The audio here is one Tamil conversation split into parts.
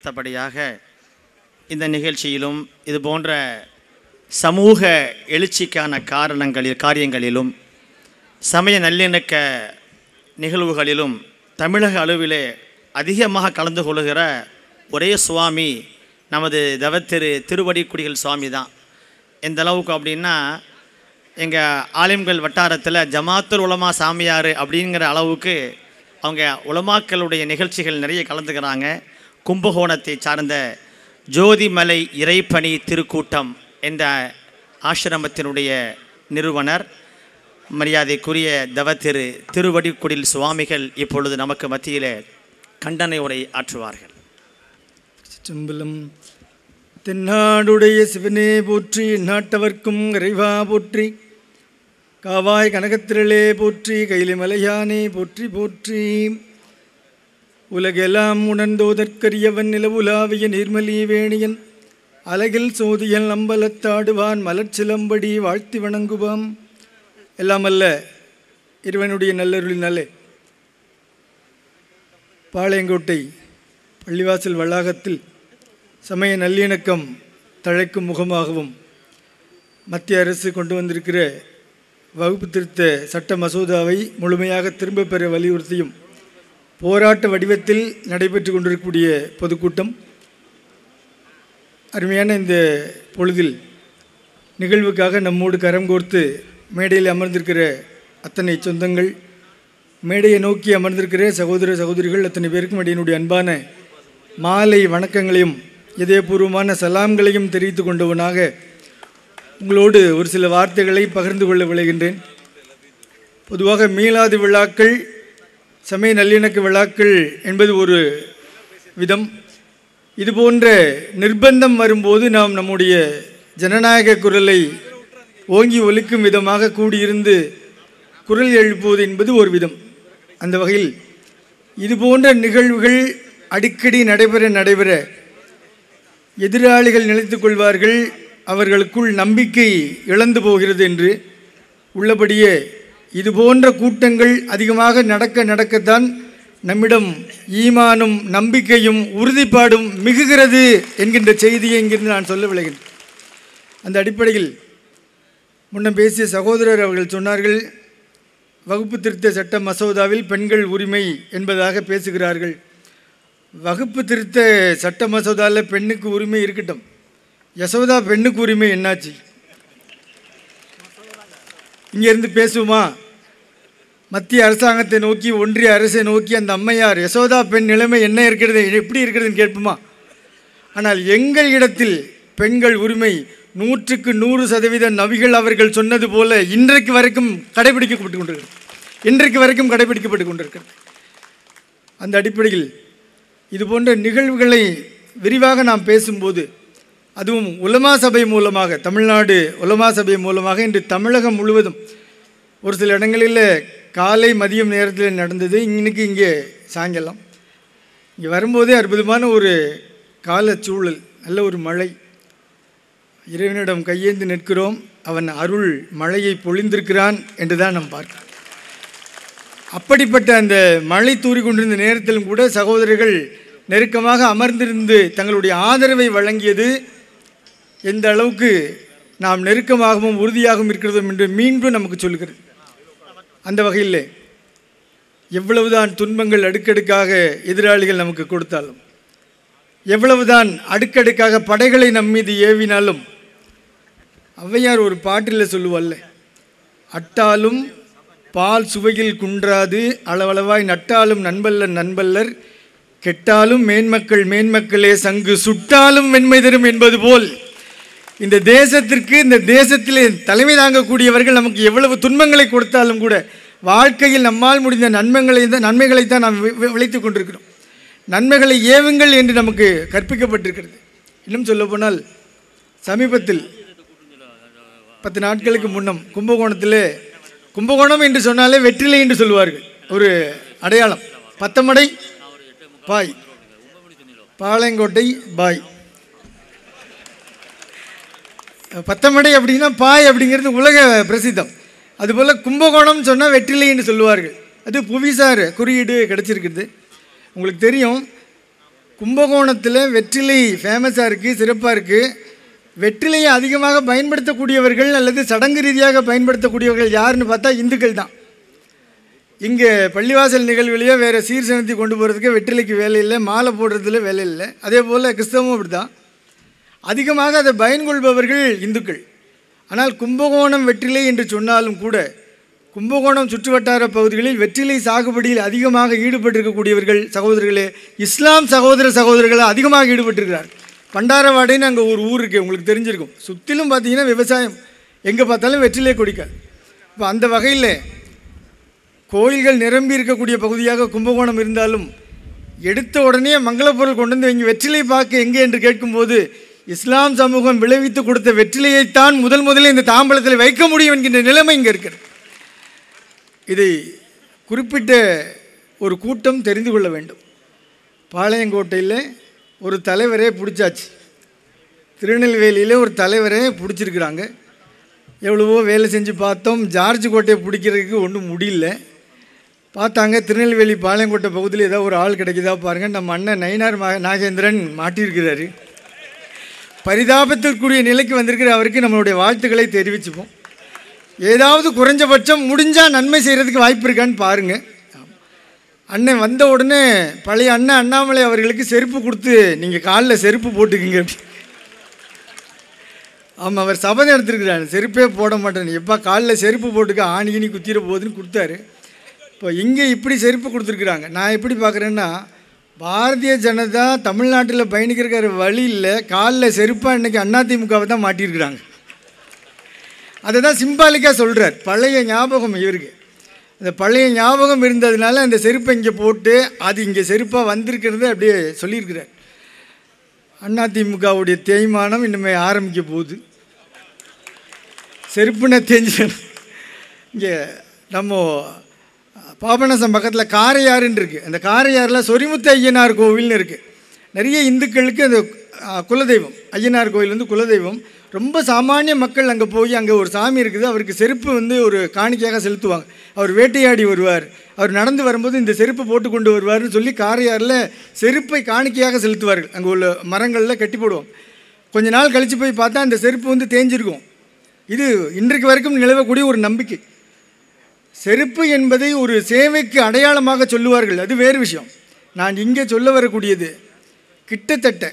அடுத்தபடியாக இந்த நிகழ்ச்சியிலும் இது போன்ற சமூக எழுச்சிக்கான காரியங்களிலும் சமய நல்லிணக்க நிகழ்வுகளிலும் தமிழக அளவிலே அதிகமாக கலந்து கொள்கிற ஒரே சுவாமி நமது தவத்திரு திருவடிக்குடிகள் சுவாமி தான். எந்த அளவுக்கு அப்படின்னா, எங்கள் ஆலிம்கள் வட்டாரத்தில் ஜமாத்துல் உலமா சாமியார் அப்படிங்கிற அளவுக்கு அவங்க உலமாக்களுடைய நிகழ்ச்சிகள் நிறைய கலந்துக்கிறாங்க. கும்பகோணத்தை சார்ந்த ஜோதிமலை இறைப்பணி திருக்கூட்டம் என்ற ஆசிரமத்தினுடைய நிறுவனர் மரியாதைக்குரிய தவத்திரு திருவடிக்குடில் சுவாமிகள் இப்பொழுது நமக்கு மத்தியில் கண்டனை உரை ஆற்றுவார்கள். சிம்பலம் தென்னாடுடைய சிவனே போற்றி, நாட்டவர்க்கும் இறைவா போற்றி, காவாய் கனகத்திரளே போற்றி, கைலி மலையானே போற்றி போற்றி. உலகெல்லாம் உணர்ந்தோதற்கரியவன் நிலவுலாவிய நீர்மலி வேணியன், அலகில் சோதியல் அம்பலத்தாடுவான் மலர்ச்சிலம்படி வாழ்த்தி வணங்குவாம். எல்லாம் அல்ல இறைவனுடைய நல்லருளினாலே பாளையங்கோட்டை பள்ளிவாசல் வளாகத்தில் சமய நல்லிணக்கம் தழைக்கும் முகமாகவும் மத்திய அரசு கொண்டு வந்திருக்கிற வகுப்பு திருத்த சட்ட மசோதாவை முழுமையாக திரும்ப பெற வலியுறுத்தியும் போராட்ட வடிவத்தில் நடைபெற்று கொண்டிருக்கக்கூடிய பொதுக்கூட்டம். அருமையான இந்த பொழுதில் நிகழ்வுக்காக நம்மோடு கரம் கோர்த்து மேடையில் அமர்ந்திருக்கிற அத்தனை சொந்தங்கள், மேடையை நோக்கி அமர்ந்திருக்கிற சகோதர சகோதரிகள் அத்தனை பேருக்கும் என்னுடைய அன்பான மாலை வணக்கங்களையும் இதயபூர்வமான சலாம்களையும் தெரிவித்து கொண்டவனாக உங்களோடு ஒரு சில வார்த்தைகளை பகிர்ந்து கொள்ள விளைகின்றேன். பொதுவாக மீளாது விழாக்கள், சமய நல்லிணக்க விழாக்கள் என்பது ஒரு விதம். இதுபோன்ற நிர்பந்தம் வரும்போது நாம் நம்முடைய ஜனநாயக குரலை ஓங்கி ஒலிக்கும் விதமாக கூடியிருந்து குரல் எழுப்புவது என்பது ஒரு விதம். அந்த வகையில் இதுபோன்ற நிகழ்வுகள் அடிக்கடி நடைபெற எதிராளிகள் நினைத்து கொள்வார்கள், அவர்களுக்குள் நம்பிக்கை இழந்து போகிறது என்று. உள்ளபடியே இதுபோன்ற கூட்டங்கள் அதிகமாக நடக்கத்தான் நம்மிடம் ஈமானும் நம்பிக்கையும் உறுதிப்பாடும் மிகுகிறது என்கின்ற செய்தியை இங்கிருந்து நான் சொல்ல விளைகிறேன். அந்த அடிப்படையில் முன்னம் பேசிய சகோதரர் அவர்கள் சொன்னார்கள், வகுப்பு திருத்த சட்ட மசோதாவில் பெண்கள் உரிமை என்பதாக பேசுகிறார்கள். வகுப்பு திருத்த சட்ட மசோதாவில் பெண்ணுக்கு உரிமை இருக்கட்டும், யசோதா பெண்ணுக்கு உரிமை என்னாச்சு? இங்கேருந்து பேசுவோமா? மத்திய அரசாங்கத்தை நோக்கி, ஒன்றிய அரசை நோக்கி அந்த அம்மையார் யசோதா பெண் நிலைமை என்ன இருக்கிறது, எப்படி இருக்கிறதுன்னு கேட்போமா? ஆனால் எங்கள் இடத்தில் பெண்கள் உரிமை 100க்கு 100% நபிகள் அவர்கள் சொன்னது போல இன்றைக்கு வரைக்கும் கடைபிடிக்கப்பட்டு கொண்டிருக்கிறது. அந்த அடிப்படையில் இதுபோன்ற நிகழ்வுகளை விரிவாக நாம் பேசும்போது, அதுவும் உலமா சபை மூலமாக, தமிழ்நாடு உலமா சபை மூலமாக இன்று தமிழகம் முழுவதும் ஒரு சில இடங்களில் காலை மதியம் நேரத்தில் நடந்தது. இன்னைக்கு இங்கே சாயங்காலம் இங்கே வரும்போதே அற்புதமான ஒரு காலச்சூழல், நல்ல ஒரு மழை. இறைவனிடம் கையேந்து நிற்கிறோம், அவன் அருள் மழையை பொழிந்திருக்கிறான் என்று தான் நாம் பார்க்கிறோம். அப்படிப்பட்ட அந்த மழை தூறி கொண்டிருந்த நேரத்திலும் கூட சகோதரர்கள் நெருக்கமாக அமர்ந்திருந்து தங்களுடைய ஆதரவை வழங்கியது எந்த அளவுக்கு நாம் நெருக்கமாகவும் உறுதியாகவும் இருக்கிறோம் என்று மீண்டும் நமக்கு சொல்கிறது. அந்த வகையில் எவ்வளவுதான் துன்பங்கள் அடுக்கடுக்காக எதிராளிகள் நமக்கு கொடுத்தாலும், எவ்வளவுதான் அடுக்கடுக்காக படைகளை நம் மீது ஏவினாலும், ஔவையார் ஒரு பாட்டில் சொல்லுவல்ல, அட்டாலும் பால் சுவையில் குன்றாது அளவளவாய் நட்டாலும் நண்பல்லர் கெட்டாலும் மேன்மக்களே சங்கு சுட்டாலும் வெண்மை தரும் என்பது போல் இந்த தேசத்திற்கு, இந்த தேசத்திலே தலைமை தாங்கக்கூடியவர்கள் நமக்கு எவ்வளவு துன்பங்களை கொடுத்தாலும் கூட வாழ்க்கையில் நம்மால் முடிந்த நன்மைகளைத்தான் நாம் விளைத்து கொண்டிருக்கிறோம். நன்மைகளை ஏவுங்கள் என்று நமக்கு கற்பிக்கப்பட்டிருக்கிறது. இன்னும் சொல்ல போனால் சமீபத்தில் 10 நாட்களுக்கு முன்னம் கும்பகோணம் என்று சொன்னாலே வெற்றிலை என்று சொல்லுவார்கள். ஒரு அடையாளம், பத்தமடை பாய், பாளையங்கோட்டை பாய். பத்தமடை அப்படின்னா பாய் அப்படிங்கிறது உலக பிரசித்தம். அதுபோல் கும்பகோணம் சொன்னால் வெற்றிலை என்று சொல்லுவார்கள். அது புவிசார் குறியீடு கிடச்சிருக்குது. உங்களுக்கு தெரியும், கும்பகோணத்தில் வெற்றிலை ஃபேமஸாக இருக்குது, சிறப்பாக இருக்குது. வெற்றிலையை அதிகமாக பயன்படுத்தக்கூடியவர்கள் அல்லது சடங்கு ரீதியாக பயன்படுத்தக்கூடியவர்கள் யாருன்னு பார்த்தா இந்துக்கள் தான். இங்கே பள்ளிவாசல் நிகழ்வுலையோ வேறு சீர்சனத்தை கொண்டு போகிறதுக்கு வெற்றிலைக்கு வேலை இல்லை, மாலை போடுறதுல வேலை இல்லை. அதே போல் கிறிஸ்தவமும் அப்படி தான். அதிகமாக அதை பயன்கொள்பவர்கள் இந்துக்கள். ஆனால் கும்பகோணம் வெற்றிலை என்று சொன்னாலும் கூட கும்பகோணம் சுற்றுவட்டார பகுதிகளில் வெற்றிலை சாகுபடியில் அதிகமாக ஈடுபட்டிருக்கக்கூடியவர்கள் சகோதரர்களே இஸ்லாம் சகோதரர்கள் அதிகமாக ஈடுபட்டிருக்கிறார். பண்டாரவாடைன்னு அங்கே ஒரு ஊர் இருக்குது, உங்களுக்கு தெரிஞ்சிருக்கும். சுற்றிலும் பார்த்தீங்கன்னா விவசாயம், எங்கே பார்த்தாலும் வெற்றிலை கொடிக்காது. இப்போ அந்த வகையில் கோயில்கள் நிரம்பி இருக்கக்கூடிய பகுதியாக கும்பகோணம் இருந்தாலும் எடுத்த உடனே மங்களப்பொருள் கொண்டு வந்து இங்கே வெற்றிலை பார்க்க எங்கே என்று கேட்கும்போது இஸ்லாம் சமூகம் விளைவித்து கொடுத்த வெற்றிலையைத்தான் முதலில் இந்த தாம்பலத்தில் வைக்க முடியும் என்கின்ற நிலைமை இங்கே இருக்கிறது. இதை குறிப்பிட்ட ஒரு கூட்டம் தெரிந்து கொள்ள வேண்டும். பாளையங்கோட்டையில் ஒரு தலைவரே பிடிச்சாச்சு, திருநெல்வேலியில் ஒரு தலைவரே பிடிச்சிருக்கிறாங்க. எவ்வளவோ வேலை செஞ்சு பார்த்தோம், ஜார்ஜ் கோட்டையை பிடிக்கிறதுக்கு ஒன்றும் முடியல. பார்த்தாங்க திருநெல்வேலி பாளையங்கோட்டை பகுதியில் ஏதோ ஒரு ஆள் கிடைக்குதா பாருங்கள், நம்ம அண்ணன் நயினார் நாகேந்திரன் மாட்டியிருக்கிறாரு. பரிதாபத்திற்குரிய நிலைக்கு வந்திருக்கிற அவருக்கு நம்மளுடைய வாழ்த்துக்களை தெரிவிச்சுப்போம். ஏதாவது குறைஞ்சபட்சம் முடிஞ்சால் நன்மை செய்கிறதுக்கு வாய்ப்பு இருக்கான்னு பாருங்கள். அண்ணன் வந்த உடனே பழைய அண்ணன் அண்ணாமலை அவர்களுக்கு செருப்பு கொடுத்து நீங்கள் காலில் செருப்பு போட்டுக்குங்க அப்படி. ஆமாம், அவர் சபதம் எடுத்துருக்கிறாரு, செருப்பே போட மாட்டேன், எப்போ காலில் செருப்பு போட்டுக்க ஆணிகினி குத்திர போகுதுன்னு கொடுத்தாரு. இப்போ இங்கே இப்படி செருப்பு கொடுத்துருக்குறாங்க. நான் எப்படி பார்க்குறேன்னா, பாரதிய ஜனதா தமிழ்நாட்டில் பயணிக்கிற வழி இல்லை, காலில் செருப்பாக இன்றைக்கி அதிமுகவை தான் மாட்டியிருக்கிறாங்க. அதை தான் சிம்பாலிக்காக சொல்கிறார். பழைய ஞாபகம் இவருக்கு, அந்த பழைய ஞாபகம் இருந்ததுனால அந்த செருப்பை இங்கே போட்டு அது இங்கே செருப்பாக வந்திருக்கிறது அப்படியே சொல்லியிருக்கிறார். அதிமுகவுடைய தேய்மானம் இன்னுமே ஆரம்பிக்க போகுது. செருப்புனை தேஞ்சு இங்கே நம்ம பாபநாசம் பக்கத்தில் காரையாறுன்னு இருக்குது. அந்த காரையாறில் சொரிமுத்து ஐயனார் கோவில்னு இருக்குது. நிறைய இந்துக்களுக்கு அந்த குலதெய்வம், ஐயனார் கோவில் வந்து குலதெய்வம். ரொம்ப சாமானிய மக்கள் அங்கே போய் அங்கே ஒரு சாமி இருக்குது, அவருக்கு செருப்பு வந்து ஒரு காணிக்கையாக செலுத்துவாங்க. அவர் வேட்டையாடி வருவார், அவர் நடந்து வரும்போது இந்த செருப்பு போட்டு கொண்டு வருவார்னு சொல்லி காரையாறில் செருப்பை காணிக்கையாக செலுத்துவார்கள். அங்கே உள்ள மரங்களில் கட்டி போடுவோம். கொஞ்ச நாள் கழித்து போய் பார்த்தா அந்த செருப்பு வந்து தேஞ்சிருக்கும். இது இன்றைக்கு வரைக்கும் நிலவக்கூடிய ஒரு நம்பிக்கை. செருப்பு என்பதை ஒரு சேவைக்கு அடையாளமாக சொல்லுவார்கள், அது வேறு விஷயம். நான் இங்கே சொல்ல வரக்கூடியது கிட்டத்தட்ட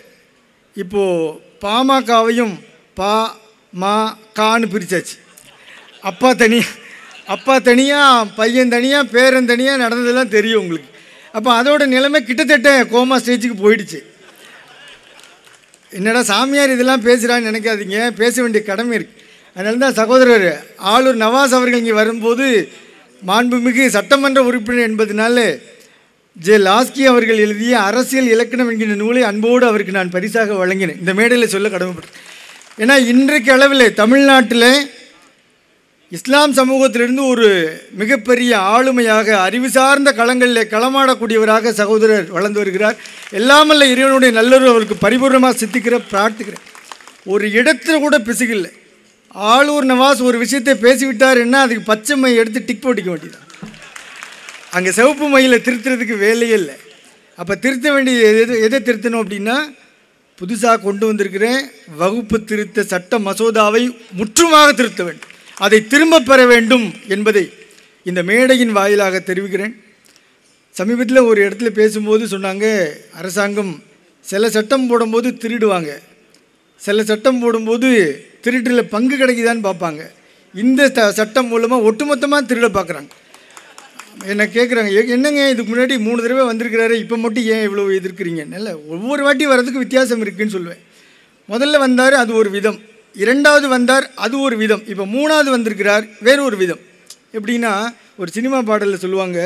இப்போது பாமகவையும் பாமகன்னு பிரித்தாச்சு. அப்பா தனியாக பையன் தனியாக பேரன் தனியாக நடந்ததெல்லாம் தெரியும் உங்களுக்கு. அப்போ அதோட நிலைமை கிட்டத்தட்ட கோமா ஸ்டேஜுக்கு போயிடுச்சு. என்னடா சாமியார் இதெல்லாம் பேசுகிறான்னு நினைக்காதீங்க, பேச வேண்டிய கடமை இருக்குது. அதனால தான் சகோதரர் ஆளூர் நவாஸ் அவர்கள் இங்கே வரும்போது மாண்புமிகு சட்டமன்ற உறுப்பினர் என்பதனால ஜே லாஸ்கி அவர்கள் எழுதிய அரசியல் இலக்கணம் என்கிற நூலை அன்போடு அவருக்கு நான் பரிசாக வழங்கினேன். இந்த மேடையில் சொல்ல கடமைப்பட்டேன். ஏன்னா இன்றைக்கு அளவில் தமிழ்நாட்டில் இஸ்லாம் சமூகத்திலிருந்து ஒரு மிகப்பெரிய ஆளுமையாக அறிவு சார்ந்த களங்களில் களமாடக்கூடியவராக சகோதரர் வளர்ந்து வருகிறார். எல்லாமல்ல இறைவனுடைய நல்லுறவு அவருக்கு பரிபூர்ணமாக சித்திக்கிற பிரார்த்திக்கிறேன். ஒரு இடத்துல கூட பிசுகில்லை. ஆளூர் நவாஸ் ஒரு விஷயத்தை பேசிவிட்டாருன்னா அதுக்கு பச்சை மை எடுத்து டிக் போட்டிக்க வேண்டியதான். அங்கே சிவப்பு மையில் திருத்துறதுக்கு வேலையே இல்லை. அப்போ திருத்த வேண்டிய எதை திருத்தணும் அப்படின்னா, புதுசாக கொண்டு வந்திருக்கிற வகுப்பு திருத்த சட்ட மசோதாவை முற்றுமாக திருத்த வேண்டும், அதை திரும்ப பெற வேண்டும் என்பதை இந்த மேடையின் வாயிலாக தெரிவிக்கிறேன். சமீபத்தில் ஒரு இடத்துல பேசும்போது சொன்னாங்க, அரசாங்கம் சில சட்டம் போடும்போது திருடுவாங்க, சில சட்டம் போடும்போது திருட்டில் பங்கு கிடைக்குதான்னு பார்ப்பாங்க. இந்த சட்டம் மூலமாக ஒட்டுமொத்தமாக திருட பார்க்குறாங்க. என்ன கேட்குறாங்க, என்னங்க இதுக்கு முன்னாடி 3 தடவை வந்திருக்கிறாரு, இப்போ மட்டும் ஏன் இவ்வளோ எதிர்க்கிறீங்க? இல்லை, ஒவ்வொரு வாட்டி வர்றதுக்கு வித்தியாசம் இருக்குதுன்னு சொல்லுவேன். முதல்ல வந்தார் அது ஒரு விதம், 2வது வந்தார் அது ஒரு விதம், இப்போ 3வது வந்திருக்கிறார் வேறு ஒரு விதம். எப்படின்னா ஒரு சினிமா பாடலில் சொல்லுவாங்க,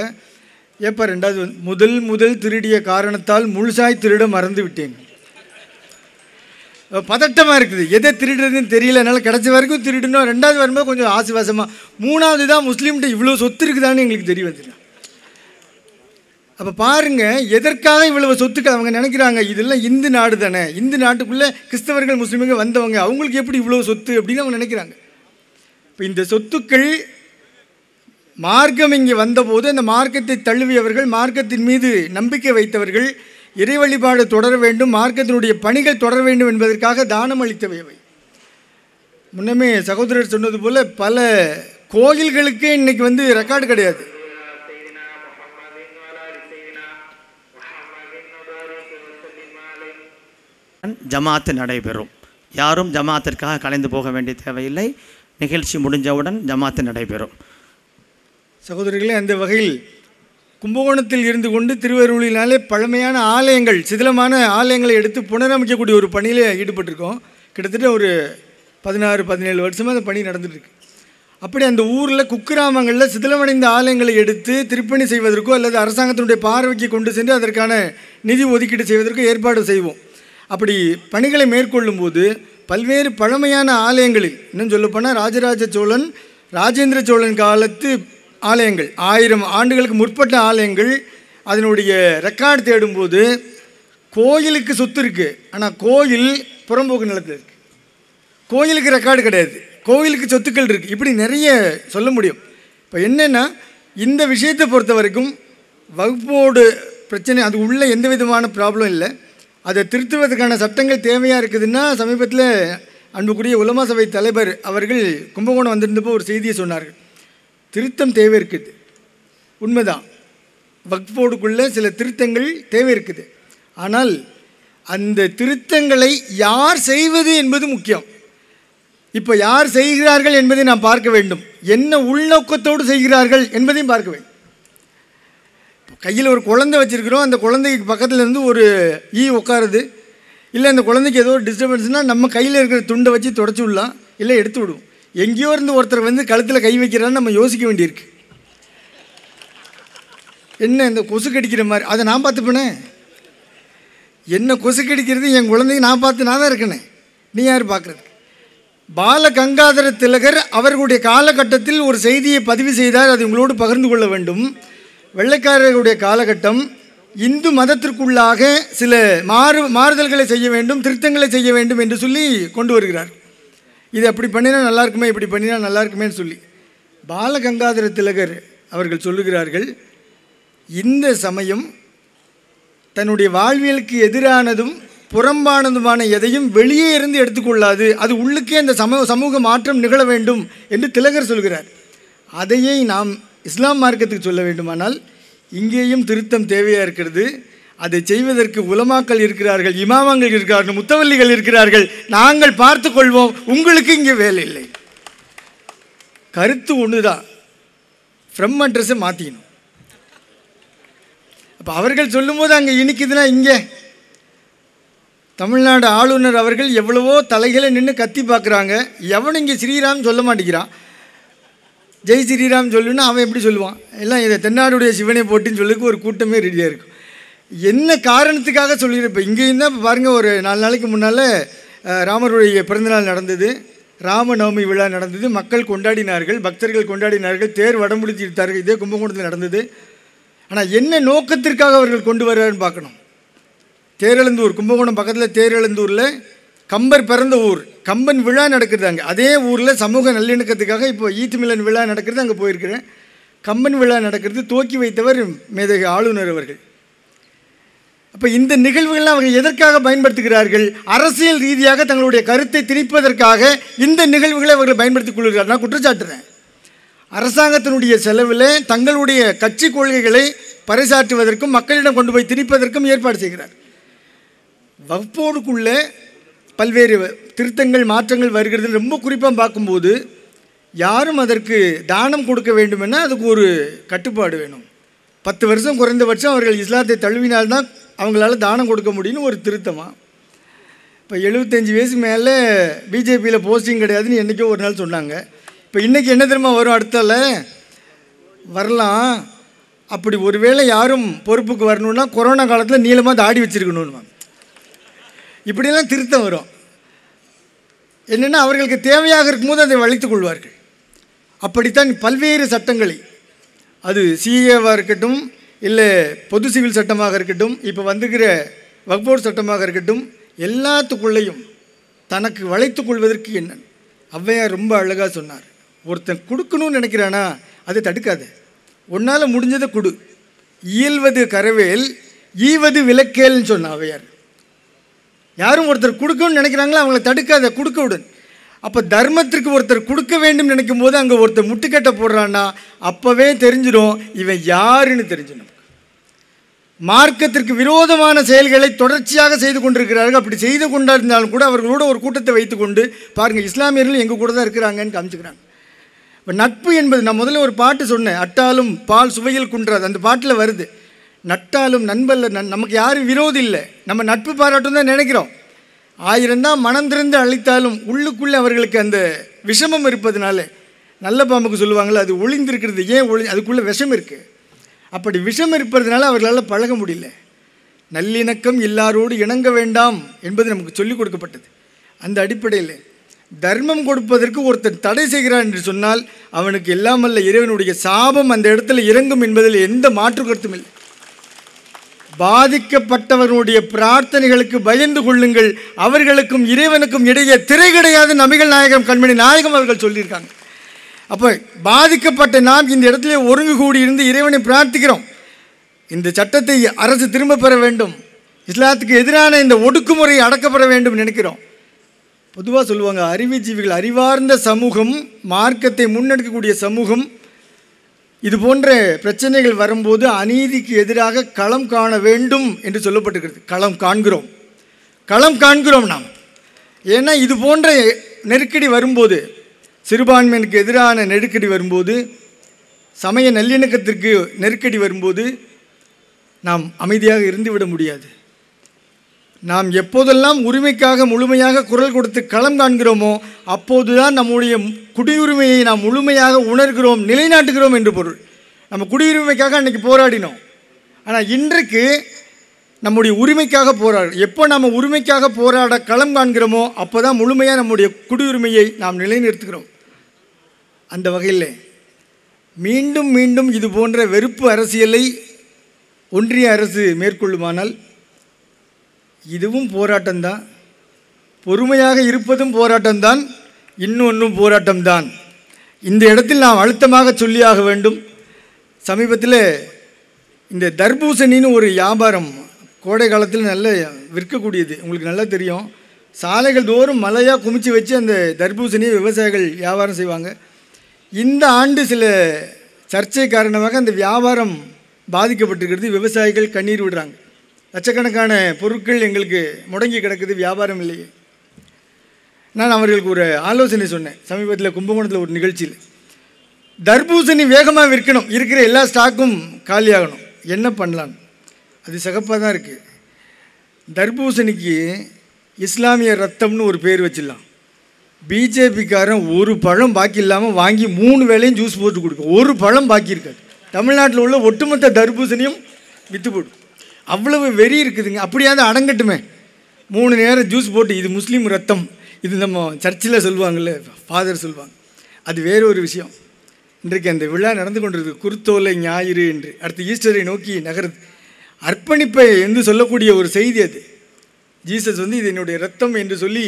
ஏப்பா 2வது முதல் திருடிய காரணத்தால் முழுசாய் திருட மறந்து விட்டேன். பதட்டமாக இருக்குது, எதை திருடுறதுன்னு தெரியல, என்னால் கிடச்ச வரைக்கும் திருடணும். 2வது வரும்போது கொஞ்சம் ஆசுவாசமாக, 3வது தான் முஸ்லீம்கிட்ட இவ்வளோ சொத்து இருக்குதான்னு எங்களுக்கு தெரிய வந்துடும். அப்போ பாருங்கள், எதற்காக இவ்வளவு சொத்துக்கள் அவங்க நினைக்கிறாங்க. இதெல்லாம் இந்து நாடு தானே, இந்து நாட்டுக்குள்ளே கிறிஸ்தவர்கள் முஸ்லீம்கள் வந்தவங்க, அவங்களுக்கு எப்படி இவ்வளோ சொத்து அப்படின்னு அவங்க நினைக்கிறாங்க. இப்போ இந்த சொத்துக்கள் மார்க்கம் இங்கே வந்தபோது அந்த மார்க்கத்தை தழுவியவர்கள், மார்க்கத்தின் மீது நம்பிக்கை வைத்தவர்கள் இறை வழிபாடு தொடர வேண்டும், மார்க்கத்தினுடைய பணிகள் தொடர வேண்டும் என்பதற்காக தானம் அளித்தவை அவை. முன்னமே சகோதரர் சொன்னது போல் பல கோயில்களுக்கே இன்றைக்கி ரெக்கார்டு கிடையாது. ஜமாத்து நடைபெறும். யாரும் ஜமாத்திற்காக கலைந்து போக வேண்டிய தேவையில்லை. நிகழ்ச்சி முடிஞ்சவுடன் ஜமாத்து நடைபெறும். சகோதரர்களே, அந்த வகையில் கும்பகோணத்தில் இருந்து கொண்டு திருவருளினாலே பழமையான ஆலயங்கள், சிதிலமான ஆலயங்களை எடுத்து புனரமைக்கக்கூடிய ஒரு பணியில் ஈடுபட்டிருக்கோம். கிட்டத்தட்ட ஒரு 16-17 வருஷமாக அந்த பணி நடந்துகிட்ருக்கு. அப்படி அந்த ஊரில் குக்கிராமங்களில் சிதிலமடைந்த ஆலயங்களை எடுத்து திருப்பணி செய்வதற்கோ அல்லது அரசாங்கத்தினுடைய பார்வைக்கு கொண்டு சென்று அதற்கான நிதி ஒதுக்கீடு செய்வதற்கோ ஏற்பாடு செய்வோம். அப்படி பணிகளை மேற்கொள்ளும் போது பல்வேறு பழமையான ஆலயங்களில், இன்னும் சொல்லப்போனால் ராஜராஜ சோழன், ராஜேந்திர சோழன் காலத்து ஆலயங்கள், 1000 ஆண்டுகளுக்கு முற்பட்ட ஆலயங்கள், அதனுடைய ரெக்கார்டு தேடும்போது கோயிலுக்கு சொத்து இருக்குது, ஆனால் கோயில் புறம்போக்கு நிலத்தில் இருக்குது. கோயிலுக்கு ரெக்கார்டு கிடையாது, கோயிலுக்கு சொத்துக்கள் இருக்குது. இப்படி நிறைய சொல்ல முடியும். இப்போ என்னென்னா, இந்த விஷயத்தை பொறுத்த வரைக்கும் வகுப்போடு பிரச்சனை, அது உள்ள எந்த விதமான ப்ராப்ளம் இல்லை. அதை திருத்துவதற்கான சட்டங்கள் தேவையாக இருக்குதுன்னா, சமீபத்தில் அன்புக்குரிய உலமா சபை தலைவர் அவர்கள் கும்பகோணம் வந்திருந்தப்போ ஒரு செய்தியை சொன்னார்கள். திருத்தம் தேவை இருக்குது, உண்மைதான். வக்ஃபோர்டுக்குள்ளே சில திருத்தங்கள் தேவை இருக்குது. ஆனால் அந்த திருத்தங்களை யார் செய்வது என்பது முக்கியம். இப்போ யார் செய்கிறார்கள் என்பதை நாம் பார்க்க வேண்டும். என்ன உள்நோக்கத்தோடு செய்கிறார்கள் என்பதையும் பார்க்க வேண்டும். கையில் ஒரு குழந்தை வச்சுருக்கிறோம், அந்த குழந்தைக்கு பக்கத்தில் இருந்து ஒரு ஈ உட்காருது, இல்லை அந்த குழந்தைக்கு ஏதோ ஒரு டிஸ்டர்பன்ஸ்னால் நம்ம கையில் இருக்கிற துண்டை வச்சு தொடச்சி விடலாம், இல்லை எடுத்து விடுவோம். எங்கேயோ இருந்து ஒருத்தர் கழுத்தில் கை வைக்கிறான்னு நம்ம யோசிக்க வேண்டியிருக்கு. என்ன இந்த கொசு கடிக்கிற மாதிரி, அதை நான் பார்த்துப்பேனே. என்ன கொசு கடிக்கிறது என் குழந்தைக்கு நான் பார்த்து நான் தான் இருக்கேனே, நீ யார் பார்க்குறது? பால கங்காதர திலகர் அவர்களுடைய காலகட்டத்தில் ஒரு செய்தியை பதிவு செய்தார், அது உங்களோடு பகிர்ந்து கொள்ள வேண்டும். வெள்ளைக்காரர்களுடைய காலகட்டம், இந்து மதத்திற்குள்ளாக சில மாறுதல்களை செய்ய வேண்டும், திருத்தங்களை செய்ய வேண்டும் என்று சொல்லி கொண்டு வருகிறார். இது அப்படி பண்ணினா நல்லா இருக்குமே, இப்படி பண்ணினா நல்லா இருக்குமேன்னு சொல்லி பாலகங்காதர திலகர் அவர்கள் சொல்லுகிறார்கள், இந்த சமயம் தன்னுடைய வாழ்வியலுக்கு எதிரானதும் புறம்பானதுமான எதையும் வெளியே இருந்து எடுத்துக்கொள்ளாது, அது உள்ளுக்கே அந்த சமூக மாற்றம் நிகழ வேண்டும் என்று திலகர் சொல்கிறார். அதையே நாம் இஸ்லாம் மார்க்கத்துக்கு சொல்ல வேண்டுமானால் இங்கேயும் திருத்தம் தேவையாக இருக்கிறது. அதை செய்வதற்கு உலமாக்கள் இருக்கிறார்கள், இமாமங்கள் இருக்கிறார்கள், முத்தவல்லிகள் இருக்கிறார்கள். நாங்கள் பார்த்து கொள்வோம், உங்களுக்கு இங்கே வேலை இல்லை. கருத்து ஒன்று தான், ஃப்ரம் அட்ரஸை மாற்றிக்கணும். அப்போ அவர்கள் சொல்லும்போது அங்கே இனிக்குதுன்னா, இங்கே தமிழ்நாடு ஆளுநர் அவர்கள் எவ்வளவோ தலைகளை நின்று கத்தி பார்க்குறாங்க. எவனும் இங்கே ஸ்ரீராம் சொல்ல மாட்டேங்கிறான். ஜெய் ஸ்ரீராம் சொல்லுன்னா அவன் எப்படி சொல்லுவான்? எல்லாம் இதை தென்னாடுடைய சிவனை போட்டின்னு சொல்லிக்கு ஒரு கூட்டமே ரெடியாக இருக்கும். என்ன காரணத்துக்காக சொல்லியிருப்ப? இங்கேயும் தான் இப்போ பாருங்கள், ஒரு 4 நாளைக்கு முன்னால் ராமருடைய பிறந்தநாள் நடந்தது, ராமநவமி விழா நடந்தது, மக்கள் கொண்டாடினார்கள், பக்தர்கள் கொண்டாடினார்கள், தேர் வடம்பிடிச்சு இழுத்தார்கள். இதே கும்பகோணத்தில் நடந்தது. ஆனால் என்ன நோக்கத்திற்காக அவர்கள் கொண்டு வர்றாருன்னு பார்க்கணும். தேரெழுந்தூர், கும்பகோணம் பக்கத்தில் தேரெழுந்தூரில் கம்பர் பிறந்த ஊர், கம்பன் விழா நடக்குது அங்கே. அதே ஊரில் சமூக நல்லிணக்கத்துக்காக இப்போ ஈத்துமிலன் விழா நடக்கிறது, அங்கே போயிருக்கிறேன். கம்பன் விழா நடக்கிறது, துவக்கி வைத்தவர் மேதகு ஆளுநர் அவர்கள். அப்போ இந்த நிகழ்வுகள்லாம் அவங்க எதற்காக பயன்படுத்துகிறார்கள்? அரசியல் ரீதியாக தங்களுடைய கருத்தை திணிப்பதற்காக இந்த நிகழ்வுகளை அவர்கள் பயன்படுத்திக் கொள்கிறார்கள். நான் குற்றச்சாட்டுறேன். அரசாங்கத்தினுடைய செலவில் தங்களுடைய கட்சி கொள்கைகளை பறைசாற்றுவதற்கும் மக்களிடம் கொண்டு போய் திணிப்பதற்கும் ஏற்பாடு செய்கிறார். வகுப்போடுக்குள்ளே பல்வேறு திருத்தங்கள் மாற்றங்கள் வருகிறது. ரொம்ப குறிப்பாக பார்க்கும்போது யாரும் அதற்கு தானம் கொடுக்க வேண்டுமென்னா அதுக்கு ஒரு கட்டுப்பாடு வேணும். 10 வருஷம் குறைந்தபட்சம் அவர்கள் இஸ்லாத்தை தழுவினால்தான் அவங்களால தானம் கொடுக்க முடியும்னு ஒரு திருத்தமாக. இப்போ 75 வயசு மேலே பிஜேபியில் போஸ்டிங் கிடையாதுன்னு என்றைக்கோ ஒரு நாள் சொன்னாங்க. இப்போ இன்றைக்கி என்ன தெரியுமா வரும்? அடுத்தால வரலாம். அப்படி ஒருவேளை யாரும் பொறுப்புக்கு வரணுன்னா கொரோனா காலத்தில் நீளமாக தாடி வச்சுருக்கணும்னு இப்படியெல்லாம் திருத்தம் வரும். என்னென்னா அவர்களுக்கு தேவையாக இருக்கும்போது அதை வளைத்து கொள்வார்கள். அப்படித்தான் பல்வேறு சட்டங்களை, அது சிஏவாக இருக்கட்டும், இல்லை பொது சிவில் சட்டமாக இருக்கட்டும், இப்போ வந்துக்கிற வக்ஃப் சட்டமாக இருக்கட்டும், எல்லாத்துக்குள்ளேயும் தனக்கு வளைத்து கொள்வதற்கு என்ன ஔவையார் ரொம்ப அழகாக சொன்னார். ஒருத்தன் கொடுக்கணும்னு நினைக்கிறானா அதை தடுக்காத, உன்னால் முடிஞ்சதை கொடு. இயல்வது கரவேல் ஈவது விலக்கேல்னு சொன்ன அவையார். யாரும் ஒருத்தர் கொடுக்கணும்னு நினைக்கிறாங்களோ அவங்கள தடுக்காத, கொடுக்க விடு. அப்போ தர்மத்திற்கு ஒருத்தர் கொடுக்க வேண்டும் நினைக்கும் போது அங்கே ஒருத்தர் முட்டுக்கட்டை போடுறான்னா அப்போவே தெரிஞ்சிடும் இவன் யாருன்னு தெரிஞ்சிடும். மார்க்கத்திற்கு விரோதமான செயல்களை தொடர்ச்சியாக செய்து கொண்டிருக்கிறார்கள். அப்படி செய்து கொண்டிருந்தாலும் கூட அவர்களோட ஒரு கூட்டத்தை வைத்துக்கொண்டு பாருங்கள், இஸ்லாமியர்கள் எங்கள் கூட தான் இருக்கிறாங்கன்னு காமிச்சுக்கிறாங்க. இப்போ நட்பு என்பது, நான் முதல்ல ஒரு பாட்டு சொன்னேன், அட்டாலும் பால் சுவையில் குன்றாது, அந்த பாட்டில் வருது. நட்டாலும் நண்பல்ல, நமக்கு யாரும் விரோதி இல்லை, நம்ம நட்பு பாராட்டும் தான் நினைக்கிறோம். 1000 தான் மனம் திறந்து அழைத்தாலும் உள்ளுக்குள்ளே அவர்களுக்கு அந்த விஷமம் இருப்பதுனால, நல்ல பாம்புக்கு சொல்லுவாங்களே அது ஒளிந்திருக்கிறது, ஏன் அதுக்குள்ளே விஷம் இருக்குது. அப்படி விஷம் இருப்பதுனால அவர்களால் பழக முடியல. நல்லிணக்கம் எல்லாரோடு இணங்க வேண்டாம் என்பது நமக்கு சொல்லிக் கொடுக்கப்பட்டது. அந்த அடிப்படையில் தர்மம் கொடுப்பதற்கு ஒருத்தர் தடை செய்கிறார் என்று சொன்னால் அவனுக்கு எல்லாமல்ல இறைவனுடைய சாபம் அந்த இடத்துல இறங்கும் என்பதில் எந்த மாற்று கருத்தும் இல்லை. பாதிக்கப்பட்டவர்களுடைய பிரார்த்தனைகளுக்கு பயந்து கொள்ளுங்கள், அவர்களுக்கும் இறைவனுக்கும் இடையே திரை கிடையாது. நபிகள் நாயகம் கண்மணி நாயகம் அவர்கள் சொல்லியிருக்காங்க. அப்போ பாதிக்கப்பட்ட நாம் இந்த இடத்துல ஒருங்கு கூடி இருந்து இறைவனை பிரார்த்திக்கிறோம். இந்த சட்டத்தை அரசு திரும்ப பெற வேண்டும், இஸ்லாத்துக்கு எதிரான இந்த ஒடுக்குமுறை அடக்கப்பட வேண்டும் நினைக்கிறோம். பொதுவாக சொல்லுவாங்க, அறிவுஜீவிகள், அறிவார்ந்த சமூகம், மார்க்கத்தை முன்னெடுக்கக்கூடிய சமூகம் இது போன்ற பிரச்சனைகள் வரும்போது அநீதிக்கு எதிராக களம் காண வேண்டும் என்று சொல்லப்பட்டிருக்கிறது. களம் காண்கிறோம் நாம். ஏன்னா இது போன்ற நெருக்கடி வரும்போது, சிறுபான்மையினருக்கு எதிரான நெருக்கடி வரும்போது, சமய நல்லிணக்கத்திற்கு நெருக்கடி வரும்போது நாம் அமைதியாக இருந்துவிட முடியாது. நாம் எப்போதெல்லாம் உரிமைக்காக முழுமையாக குரல் கொடுத்து களம் காண்கிறோமோ அப்போதுதான் நம்முடைய குடியுரிமையை நாம் முழுமையாக உணர்கிறோம், நிலைநாட்டுகிறோம் என்று பொருள். நம்ம குடியுரிமைக்காக அன்றைக்கி போராடினோம், ஆனால் இன்றைக்கு நம்முடைய உரிமைக்காக போராடும். எப்போ நம்ம உரிமைக்காக போராட களம் காண்கிறோமோ அப்போ தான் முழுமையாக நம்முடைய குடியுரிமையை நாம் நிலைநிறுத்துகிறோம். அந்த வகையில் மீண்டும் மீண்டும் இது போன்ற வெறுப்பு அரசியலை ஒன்றிய அரசு மேற்கொள்ளுமானால் இதுவும் போராட்டம்தான், பொறுமையாக இருப்பதும் போராட்டம்தான், இன்னொன்றும் போராட்டம்தான். இந்த இடத்தில் நாம் அழுத்தமாக சொல்லியாக வேண்டும். சமீபத்தில் இந்த தர்பூசணின்னு ஒரு வியாபாரம் கோடை காலத்தில் நல்ல விற்கக்கூடியது, உங்களுக்கு நல்லா தெரியும். சாலைகள் தோறும் மலையாக குமிச்சு வச்சு அந்த தர்பூசணியை விவசாயிகள் வியாபாரம் செய்வாங்க. இந்த ஆண்டு சில சர்ச்சை காரணமாக அந்த வியாபாரம் பாதிக்கப்பட்டிருக்கிறது. விவசாயிகள் கண்ணீர் விடுறாங்க. லட்சக்கணக்கான பொருட்கள் எங்களுக்கு முடங்கி கிடக்குது, வியாபாரம் இல்லையே. நான் அவர்களுக்கு ஒரு ஆலோசனை சொன்னேன் சமீபத்தில் கும்பகோணத்தில் ஒரு நிகழ்ச்சியில். தர்பூசணி வேகமாக விற்கணும், இருக்கிற எல்லா ஸ்டாக்கும் காலியாகணும், என்ன பண்ணலாம்? அது சிகப்பாக தான் இருக்குது. தர்பூசணிக்கு இஸ்லாமிய ரத்தம்னு ஒரு பேர் வச்சிடலாம். பிஜேபிக்காரன் ஒரு பழம் பாக்கி இல்லாமல் வாங்கி 3 வேளையும் ஜூஸ் போட்டு கொடுக்கும். ஒரு பழம் பாக்கி இருக்காது. தமிழ்நாட்டில் உள்ள ஒட்டுமொத்த தர்பூசணியும் விற்று போடும். அவ்வளவு வெறி இருக்குதுங்க. அப்படியாவது அடங்கட்டுமே, 3 நேரம் ஜூஸ் போட்டு. இது முஸ்லீம் ரத்தம், இது நம்ம சர்ச்சில் சொல்லுவாங்கள்ல, ஃபாதர் சொல்லுவாங்க, அது வேறு ஒரு விஷயம். இன்றைக்கு அந்த விழா நடந்து கொண்டிருக்கு, குருத்தோலை ஞாயிறு என்று. அடுத்து ஈஸ்டரை நோக்கி நகருது. அர்ப்பணிப்பை என்று சொல்லக்கூடிய ஒரு செய்தி அது. ஜீசஸ் இது என்னுடைய ரத்தம் என்று சொல்லி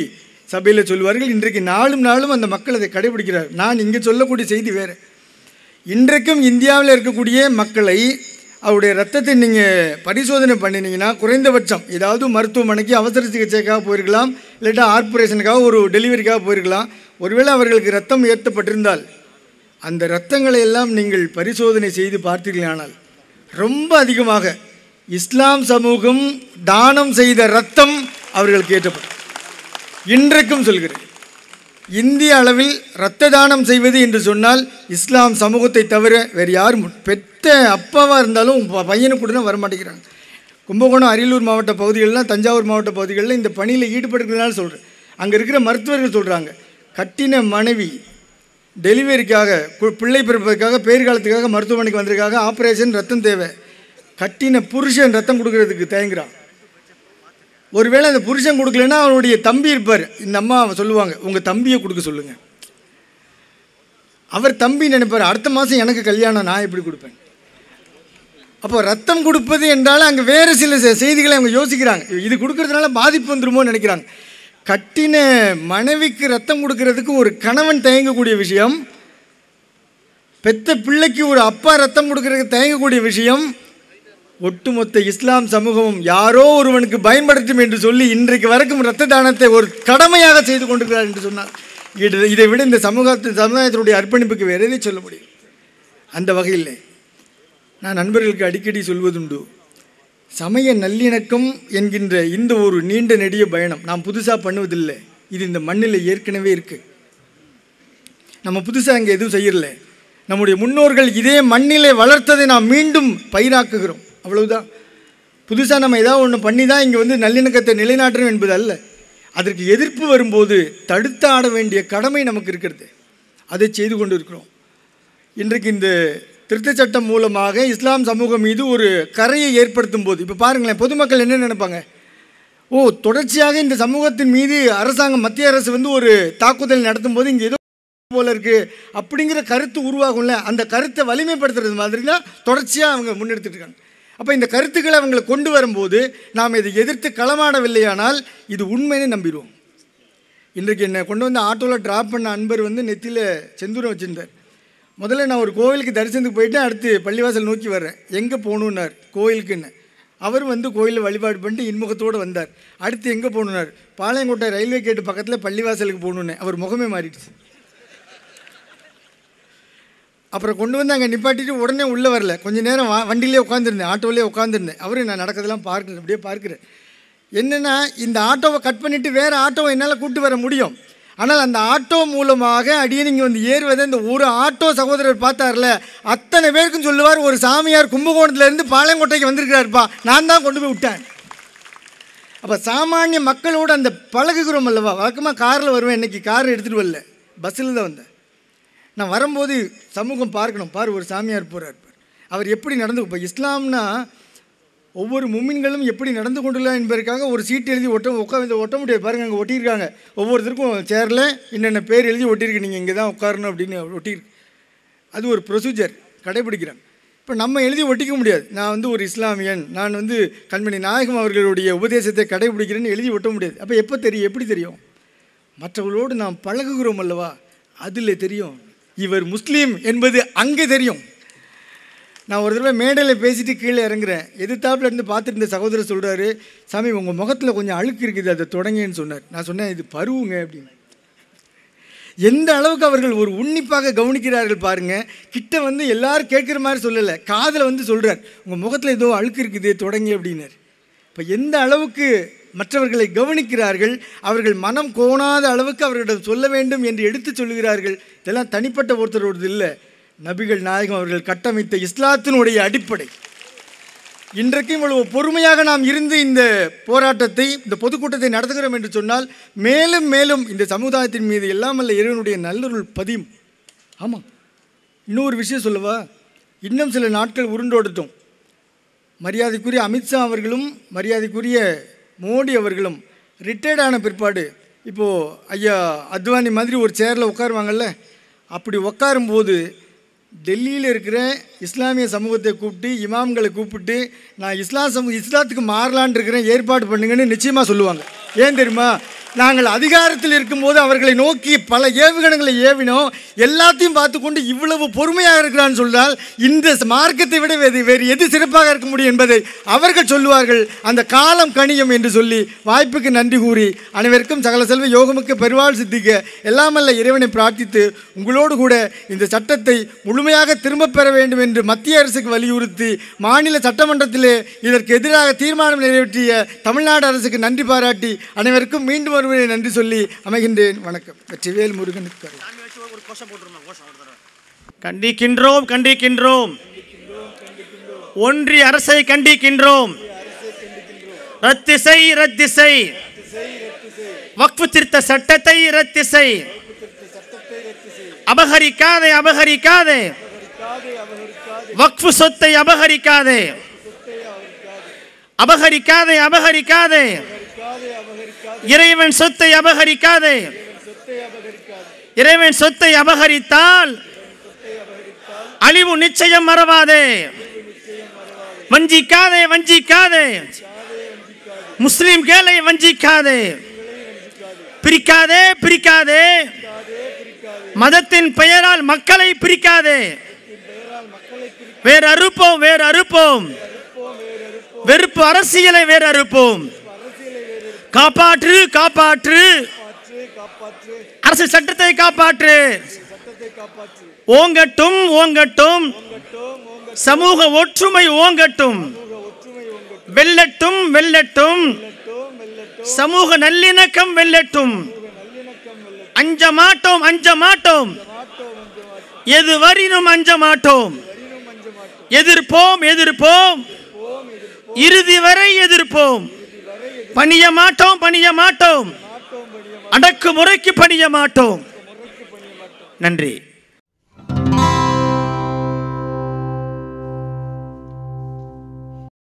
சபையில் சொல்வார்கள். இன்றைக்கு நாளும் அந்த மக்கள் அதை கடைபிடிக்கிறார். நான் இங்கே சொல்லக்கூடிய செய்தி வேறு. இன்றைக்கும் இந்தியாவில் இருக்கக்கூடிய மக்களை அவருடைய ரத்தத்தை நீங்கள் பரிசோதனை பண்ணினீங்கன்னா குறைந்தபட்சம் ஏதாவது மருத்துவமனைக்கு அவசர சிகிச்சைக்காக போயிருக்கலாம், இல்லாட்டா ஆப்ரேஷனுக்காக ஒரு டெலிவரிக்காக போயிருக்கலாம். ஒருவேளை அவர்களுக்கு ரத்தம் ஏற்றப்பட்டிருந்தால் அந்த இரத்தங்களை எல்லாம் நீங்கள் பரிசோதனை செய்து பார்த்தீர்களானால் ரொம்ப அதிகமாக இஸ்லாம் சமூகம் தானம் செய்த இரத்தம் அவர்களுக்கு ஏற்றப்படும். இன்றைக்கும் சொல்கிறேன், இந்திய அளவில் இரத்த தானம் செய்வது என்று சொன்னால் இஸ்லாம் சமூகத்தை தவிர வேறு யாரும், பெற்ற அப்பாவாக இருந்தாலும் பையனுக்கு கூட வரமாட்டேங்கிறாங்க. கும்பகோணம், அரியலூர் மாவட்ட பகுதிகளெலாம், தஞ்சாவூர் மாவட்ட பகுதிகளில் இந்த பணியில் ஈடுபடுறதுனால சொல்கிறேன். அங்கே இருக்கிற மருத்துவர்கள் சொல்கிறாங்க, கட்டின மனைவி டெலிவரிக்காக, பிள்ளை பிறப்பதற்காக, பேர் காலத்துக்காக மருத்துவமனைக்கு வந்திருக்காங்க, ஆப்ரேஷன், ரத்தம் தேவை. கட்டின புருஷன் ரத்தம் கொடுக்கறதுக்கு தயங்குறான். ஒருவேளை அந்த புருஷன் கொடுக்கலன்னா அவனுடைய தம்பி இருப்பார். இந்த அம்மா சொல்லுவாங்க, உங்கள் தம்பியை கொடுக்க சொல்லுங்கள். அவர் தம்பி நினைப்பார், அடுத்த மாதம் எனக்கு கல்யாணம், நான் எப்படி கொடுப்பேன்? அப்போ ரத்தம் கொடுப்பது என்றால் அங்கே வேறு சில செய்திகளை அவங்க யோசிக்கிறாங்க. இது கொடுக்கறதுனால பாதிப்பு வந்துருமோன்னு நினைக்கிறாங்க. கட்டின மனைவிக்கு ரத்தம் கொடுக்கறதுக்கு ஒரு கணவன் தயங்கக்கூடிய விஷயம், பெத்த பிள்ளைக்கு ஒரு அப்பா ரத்தம் கொடுக்கறதுக்கு தயங்கக்கூடிய விஷயம், ஒட்டுமொத்த இஸ்லாம் சமூகமும் யாரோ ஒருவனுக்கு பயன்படுத்தும் என்று சொல்லி இன்றைக்கு வரைக்கும் இரத்த தானத்தை ஒரு கடமையாக செய்து கொண்டிருக்கிறார் என்று சொன்னார். இதை விட இந்த சமுதாயத்தினுடைய அர்ப்பணிப்புக்கு வேறு எதை சொல்ல முடியும்? அந்த வகையில் நான் நண்பர்களுக்கு அடிக்கடி சொல்வதுண்டு, சமய நல்லிணக்கம் என்கின்ற இந்த ஒரு நீண்ட நெடிய பயணம் நாம் புதுசாக பண்ணுவதில்லை. இது இந்த மண்ணில் ஏற்கனவே இருக்குது. நம்ம புதுசாக அங்கே எதுவும் செய்யலை. நம்முடைய முன்னோர்கள் இதே மண்ணிலே வளர்த்ததை நாம் மீண்டும் பயிராக்குகிறோம், அவ்வளவுதான். புதுசாக நம்ம ஏதாவது ஒன்று பண்ணி தான் இங்கே வந்து நல்லிணக்கத்தை நிலைநாட்டணும் என்பது அல்ல. அதற்கு எதிர்ப்பு வரும்போது தடுத்து ஆட வேண்டிய கடமை நமக்கு இருக்கிறது. அதை செய்து கொண்டு இருக்கிறோம். இன்றைக்கு இந்த திருத்தச் சட்டம் மூலமாக இஸ்லாம் சமூகம் மீது ஒரு கரையை ஏற்படுத்தும் போது இப்போ பாருங்களேன், பொதுமக்கள் என்ன நினைப்பாங்க? தொடர்ச்சியாக இந்த சமூகத்தின் மீது அரசாங்கம், மத்திய அரசு வந்து ஒரு தாக்குதல் நடத்தும் போது இங்கே ஏதோ போல இருக்குது அப்படிங்கிற கருத்து உருவாகும்ல. அந்த கருத்தை வலிமைப்படுத்துறது மாதிரி தான் தொடர்ச்சியாக அவங்க முன்னெடுத்துட்டு இருக்காங்க. அப்போ இந்த கருத்துக்களை அவங்களை கொண்டு வரும்போது நாம் இதை எதிர்த்து களமாடவில்லையானால் இது உண்மைன்னு நம்பிடுவோம். இன்றைக்கு என்னை கொண்டு வந்து ஆட்டோவில் ட்ராப் பண்ண அன்பர் வந்து நெத்தியில் செந்தூரம் வச்சுருந்தார். முதல்ல நான் ஒரு கோவிலுக்கு தரிசனத்துக்கு போயிட்டு அடுத்து பள்ளிவாசல் நோக்கி வர்றேன். எங்கே போகணுன்னார்? கோவிலுக்குன்னு. அவர் வந்து கோயிலில் வழிபாடு பண்ணிட்டு இன்முகத்தோடு வந்தார். அடுத்து எங்கே போகணுன்னார்? பாளையங்கோட்டை ரயில்வே கேட்டு பக்கத்தில் பள்ளிவாசலுக்கு போகணுன்னு. அவர் முகமே மாறிடுச்சு. அப்புறம் கொண்டு வந்து அங்கே நிப்பாட்டிட்டு உடனே உள்ளே வரல. கொஞ்சம் நேரம் வண்டியிலே உட்காந்துருந்தேன், ஆட்டோவிலே உட்காந்துருந்தேன். அவரு நான் நடக்கிறதெல்லாம் பார்க்குறேன், அப்படியே பார்க்குறேன். என்னென்னா, இந்த ஆட்டோவை கட் பண்ணிவிட்டு வேறு ஆட்டோவை என்னால் கூப்பிட்டு வர முடியும். ஆனால் அந்த ஆட்டோ மூலமாக அடியே நீங்கள் வந்து ஏறுவதை இந்த ஒரு ஆட்டோ சகோதரர் பார்த்தார்ல, அத்தனை பேருக்கும் சொல்லுவார், ஒரு சாமியார் கும்பகோணத்துலேருந்து பாளையங்கோட்டைக்கு வந்திருக்கிறாருப்பா, நான் தான் கொண்டு போய் விட்டேன். அப்போ சாமானிய மக்களோடு அந்த பழகுகிறோம் அல்லவா. வழக்கமாக காரில் வருவேன், இன்றைக்கி கார் எடுத்துகிட்டு வரல, பஸ்ஸில் தான் வந்தேன். நான் வரும்போது சமூகம் பார்க்கணும், பார் ஒரு சாமியார் போகிறார், அவர் எப்படி நடந்து. இப்போ இஸ்லாம்னா ஒவ்வொரு முமின்களும் எப்படி நடந்து கொண்டுலாம் என்பதற்காக ஒரு சீட்டு எழுதி ஒட்ட முடியாது. பாருங்கள், அங்கே ஒட்டியிருக்காங்க. ஒவ்வொருத்தருக்கும் சேரில் என்னென்ன பேர் எழுதி ஒட்டியிருக்கு, நீங்கள் இங்கே தான் உட்காரணும் அப்படின்னு ஒட்டியிருக்கு. அது ஒரு ப்ரொசீஜர் கடைபிடிக்கிறாங்க. இப்போ நம்ம எழுதி ஒட்டிக்க முடியாது. நான் வந்து ஒரு இஸ்லாமியன், நான் வந்து கண்மணி நாயகம் அவர்களுடைய உபதேசத்தை கடைபிடிக்கிறேன்னு எழுதி ஒட்ட முடியாது. அப்போ எப்போ தெரியும்? எப்படி தெரியும்? மற்றவர்களோடு நாம் பழகுகிறோம் அல்லவா, அதில் தெரியும். இவர் முஸ்லீம் என்பது அங்கே தெரியும். நான் ஒரு தடவை மேடையில் பேசிட்டு கீழே இறங்குறேன். எதிர்த்தாப்பில் இருந்து பார்த்துட்டு இருந்த சகோதரர் சொல்கிறாரு, சாமி உங்கள் முகத்தில் கொஞ்சம் அழுக்கு இருக்குது, அதை தொடங்கன்னு சொன்னார். நான் சொன்னேன், இது பருவுங்க அப்படின்னு. எந்த அளவுக்கு அவர்கள் ஒரு உன்னிப்பாக கவனிக்கிறார்கள் பாருங்கள். கிட்ட வந்து எல்லாரும் கேட்குற மாதிரி சொல்லலை, காதில் வந்து சொல்கிறார், உங்கள் முகத்தில் ஏதோ அழுக்கு இருக்குது தொடங்கி அப்படின்னார். இப்போ எந்த அளவுக்கு மற்றவர்களை கவனிக்கிறார்கள், அவர்கள் மனம் கோணாத அளவுக்கு அவர்களிடம் சொல்ல வேண்டும் என்று எடுத்து சொல்லுகிறார்கள். இதெல்லாம் தனிப்பட்ட ஒருத்தரோடது இல்லை, நபிகள் நாயகம் அவர்கள் கட்டமைத்த இஸ்லாத்தினுடைய அடிப்படை. இன்றைக்கும் இவ்வளவு பொறுமையாக நாம் இருந்து இந்த போராட்டத்தை, இந்த பொதுக்கூட்டத்தை நடத்துகிறோம் என்று சொன்னால் மேலும் மேலும் இந்த சமுதாயத்தின் மீது எல்லாமல்ல இறைவனுடைய நல்லருள் பதியும். ஆமாம், இன்னொரு விஷயம் சொல்லவா, இன்னும் சில நாட்கள் உருண்டோடட்டும். மரியாதைக்குரிய அமித்ஷா அவர்களும் மரியாதைக்குரிய மோடி அவர்களும் ரிட்டையர்ட் ஆன பிற்பாடு இப்போது ஐயா அத்வானி மாதிரி ஒரு சேரில் உட்காருவாங்கள்ல, அப்படி உட்காரும்போது டெல்லியில் இருக்கிற இஸ்லாமிய சமூகத்தை கூப்பிட்டு, இமாம்களை கூப்பிட்டு, நான் இஸ்லாத்துக்கு மாறலான் இருக்கிறேன், ஏற்பாடு பண்ணுங்கன்னு நிச்சயமாக சொல்லுவாங்க. ஏன் தெரியுமா? நாங்கள் அதிகாரத்தில் இருக்கும்போது அவர்களை நோக்கி பல ஏவுகணைகளை ஏவினோம், எல்லாத்தையும் பார்த்து கொண்டு இவ்வளவு பொறுமையாக இருக்கிறான்னு சொன்னால் இந்த மார்க்கத்தை விட வேறு எது சிறப்பாக இருக்க முடியும் என்பதை அவர்கள் சொல்லுவார்கள். அந்த காலம் கணியம் என்று சொல்லி வாய்ப்புக்கு நன்றி கூறி அனைவருக்கும் சகல செல்வ யோகமுக்கு பெருவாள் சித்திக்க எல்லாமல்ல இறைவனை பிரார்த்தித்து, உங்களோடு கூட இந்த சட்டத்தை முழுமையாக திரும்பப் பெற வேண்டும் என்று மத்திய அரசுக்கு வலியுறுத்தி, மாநில சட்டமன்றத்திலே இதற்கு எதிராக தீர்மானம் நிறைவேற்றிய தமிழ்நாடு அரசுக்கு நன்றி பாராட்டி அனைவருக்கும் மீண்டும் ஒருவரை நன்றி சொல்லி அமைகின்றேன். வணக்கம். வெற்றிவேல் முருகனுக்கு. கண்டிக்கின்றோம் கண்டிக்கின்றோம் ஒன்றிய அரசை கண்டிக்கின்றோம். ரத்து செய் ரத்து செய், வக்ஃப் திருத்த சட்டத்தை ரத்து செய், அபகரிக்காதே அபகரிக்காதே, வக்ஃப் சொத்தை அபகரிக்காதே அபகரிக்காதே அபகரிக்காதே, இறைவன் சொத்தை அபகரிக்காதே. இறைவன் சொத்தை அபகரித்தால் அழிவு நிச்சயம் மறவாதே. வஞ்சிக்காதே வஞ்சிக்காதே, முஸ்லிம்களை வஞ்சிக்காதே, பிரிக்காதே பிரிக்காதே, மதத்தின் பெயரால் மக்களை பிரிக்காதே. வேறு அறுப்போம் வேறு அறுப்போம், வெறுப்பு அரசியலை வேறறுப்போம். காப்பாற்று காப்பாற்று, அரசு சட்டத்தை காப்பாற்று. ஓங்கட்டும் ஓங்கட்டும், சமூக ஒற்றுமை ஓங்கட்டும். வெல்லட்டும் வெல்லட்டும், சமூக நல்லிணக்கம் வெல்லட்டும். அஞ்ச மாட்டோம் அஞ்ச மாட்டோம், எதுவரினும் அஞ்ச மாட்டோம். எதிர்ப்போம் எதிர்ப்போம், இறுதி வரை எதிர்ப்போம். பணிய மாட்டோம் பணிய மாட்டோம், அடக்குமுறைக்கு பணிய மாட்டோம். நன்றி.